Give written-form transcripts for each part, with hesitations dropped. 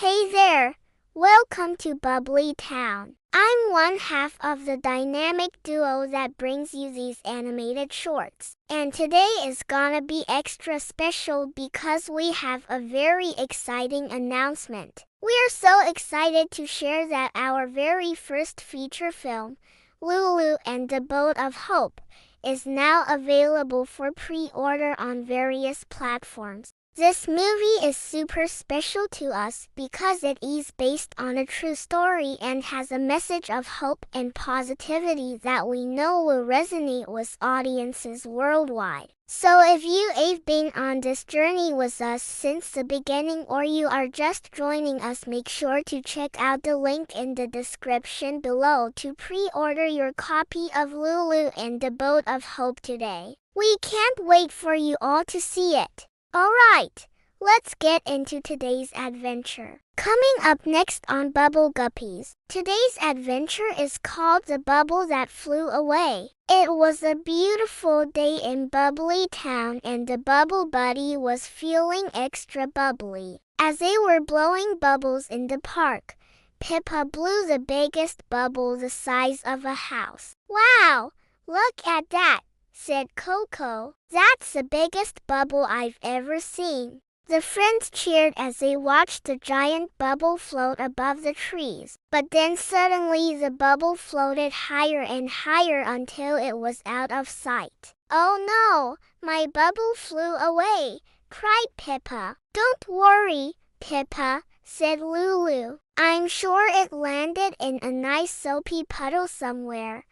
Hey there! Welcome to Bubbly Town. I'm one half of the dynamic duo that brings you these animated shorts. And today is gonna be extra special because we have a very exciting announcement. We're so excited to share that our very first feature film, Lulu and the Boat of Hope, is now available for pre-order on various platforms. This movie is super special to us because it is based on a true story and has a message of hope and positivity that we know will resonate with audiences worldwide. So if you have been on this journey with us since the beginning or you are just joining us, make sure to check out the link in the description below to pre-order your copy of Lulu and the Boat of Hope today. We can't wait for you all to see it. Alright, let's get into today's adventure. Coming up next on Bubble Guppies, today's adventure is called The Bubble That Flew Away. It was a beautiful day in Bubbly Town and the Bubble Buddy was feeling extra bubbly. As they were blowing bubbles in the park, Pippa blew the biggest bubble the size of a house. Wow, look at that, said Coco. That's the biggest bubble I've ever seen. The friends cheered as they watched the giant bubble float above the trees. But then suddenly the bubble floated higher and higher until it was out of sight. Oh no, my bubble flew away, cried Pippa. Don't worry, Pippa, said Lulu. I'm sure it landed in a nice soapy puddle somewhere.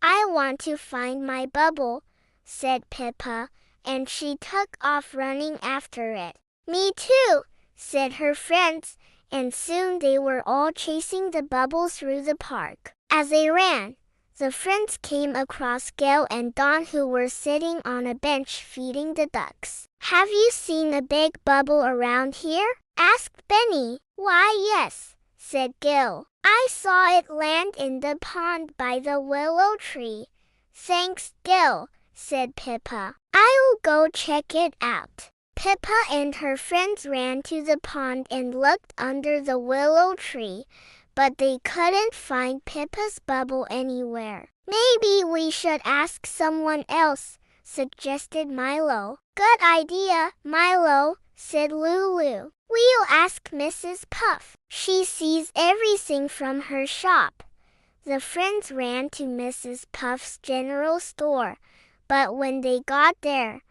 I want to find my bubble, said Pippa, and she took off running after it. Me too, said her friends, and soon they were all chasing the bubble through the park. As they ran, the friends came across Gail and Dawn, who were sitting on a bench feeding the ducks. Have you seen a big bubble around here? Asked Benny. Why, yes, said Gail. I saw it land in the pond by the willow tree. Thanks, Gail, said Pippa. I'll go check it out. Pippa and her friends ran to the pond and looked under the willow tree, but they couldn't find Pippa's bubble anywhere. Maybe we should ask someone else, suggested Milo. Good idea, Milo, said Lulu. We'll ask Mrs. Puff. She sees everything from her shop. The friends ran to Mrs. Puff's general store, but when they got there,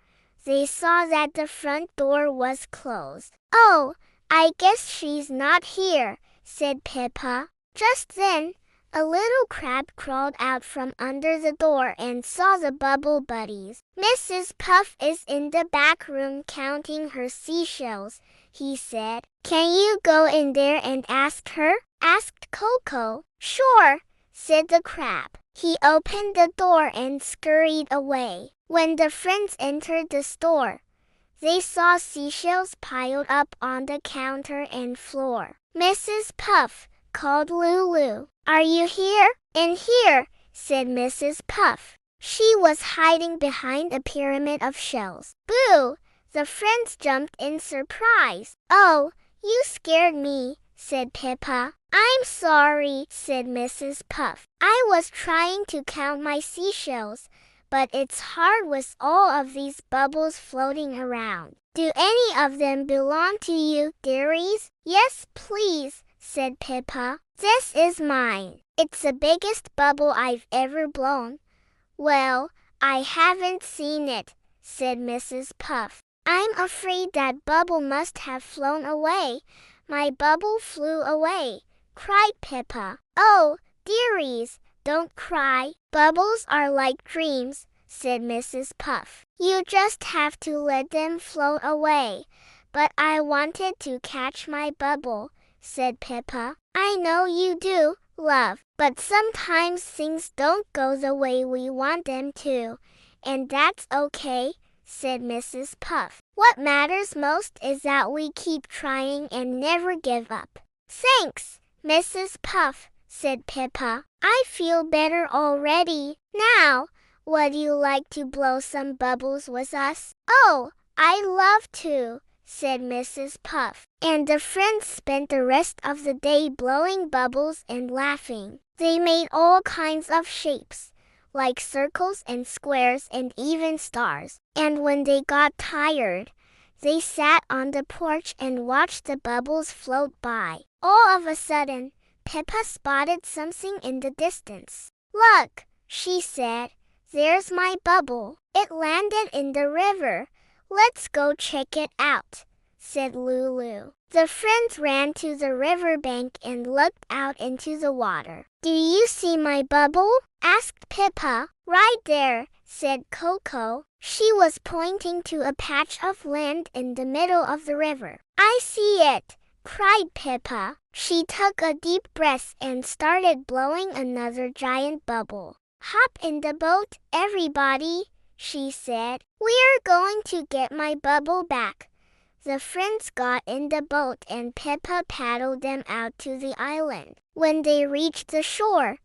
they saw that the front door was closed. Oh, I guess she's not here, said Pippa. Just then, a little crab crawled out from under the door and saw the Bubble Buddies. Mrs. Puff is in the back room counting her seashells, he said. Can you go in there and ask her? Asked Coco. Sure, said the crab. He opened the door and scurried away. When the friends entered the store, they saw seashells piled up on the counter and floor. Mrs. Puff called Lulu. Are you here? In here, said Mrs. Puff. She was hiding behind a pyramid of shells. Boo! The friends jumped in surprise. Oh, you scared me, said Pippa. I'm sorry, said Mrs. Puff. I was trying to count my seashells, but it's hard with all of these bubbles floating around. Do any of them belong to you, dearies? Yes, please, said Pippa. This is mine. It's the biggest bubble I've ever blown. Well, I haven't seen it, said Mrs. Puff. I'm afraid that bubble must have flown away. My bubble flew away, cried Pippa. Oh, dearies, don't cry. Bubbles are like dreams, said Mrs. Puff. You just have to let them float away. But I wanted to catch my bubble, said Pippa. I know you do, love, but sometimes things don't go the way we want them to, and that's okay, said Mrs. Puff. What matters most is that we keep trying and never give up. Thanks, Mrs. Puff, said Pippa. I feel better already. Now, would you like to blow some bubbles with us? Oh, I'd love to, said Mrs. Puff. And the friends spent the rest of the day blowing bubbles and laughing. They made all kinds of shapes, like circles and squares and even stars. And when they got tired, they sat on the porch and watched the bubbles float by. All of a sudden, Peppa spotted something in the distance. "Look," she said, "there's my bubble. It landed in the river. Let's go check it out," said Lulu. The friends ran to the riverbank and looked out into the water. "Do you see my bubble?" asked Peppa. "Right there," said Coco. She was pointing to a patch of land in the middle of the river. "I see it," cried Peppa. She took a deep breath and started blowing another giant bubble. "Hop in the boat, everybody," she said. "We're going to get my bubble back." The friends got in the boat and Peppa paddled them out to the island. When they reached the shore,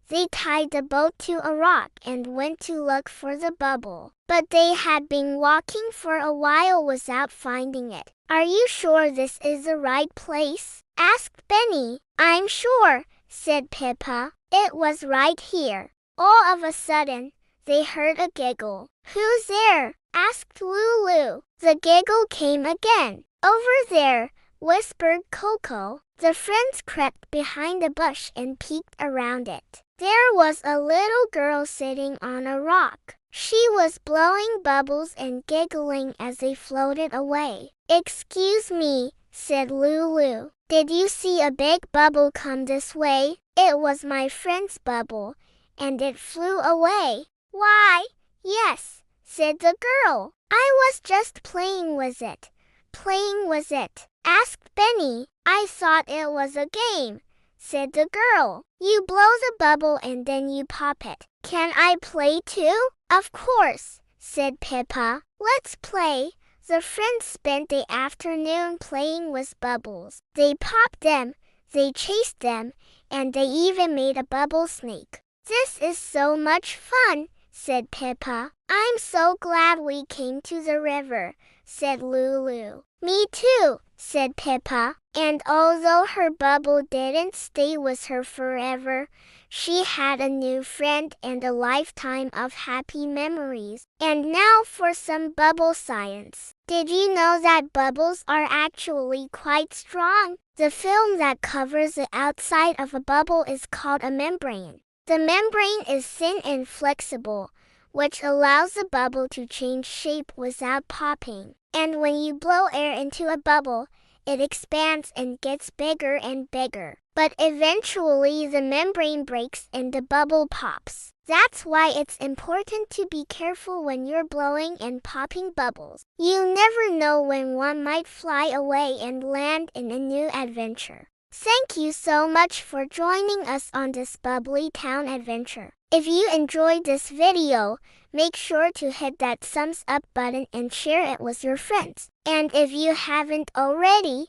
they tied the boat to a rock and went to look for the bubble. But they had been walking for a while without finding it. "Are you sure this is the right place?" asked Benny. "I'm sure," said Peppa. "It was right here." All of a sudden, they heard a giggle. "Who's there?" asked Lulu. The giggle came again. "Over there," whispered Coco. The friends crept behind a bush and peeked around it. There was a little girl sitting on a rock. She was blowing bubbles and giggling as they floated away. "Excuse me," said Lulu. "Did you see a big bubble come this way?" "It was my friend's bubble, and it flew away." "Why, yes," said the girl. "I was just playing with it." "Playing with it?" asked Benny. "I thought it was a game," said the girl. "You blow the bubble and then you pop it." "Can I play too?" "Of course," said Peppa. "Let's play." The friends spent the afternoon playing with bubbles. They popped them, they chased them, and they even made a bubble snake. "This is so much fun," said Peppa. "I'm so glad we came to the river," said Lulu. "Me too," said Peppa. And although her bubble didn't stay with her forever, she had a new friend and a lifetime of happy memories. And now for some bubble science. Did you know that bubbles are actually quite strong? The film that covers the outside of a bubble is called a membrane. The membrane is thin and flexible, which allows the bubble to change shape without popping. And when you blow air into a bubble, it expands and gets bigger and bigger. But eventually the membrane breaks and the bubble pops. That's why it's important to be careful when you're blowing and popping bubbles. You never know when one might fly away and land in a new adventure. Thank you so much for joining us on this Bubbly Town adventure. If you enjoyed this video, make sure to hit that thumbs up button and share it with your friends. And if you haven't already,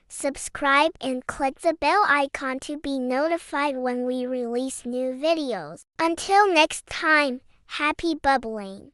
subscribe and click the bell icon to be notified when we release new videos. Until next time, happy bubbling!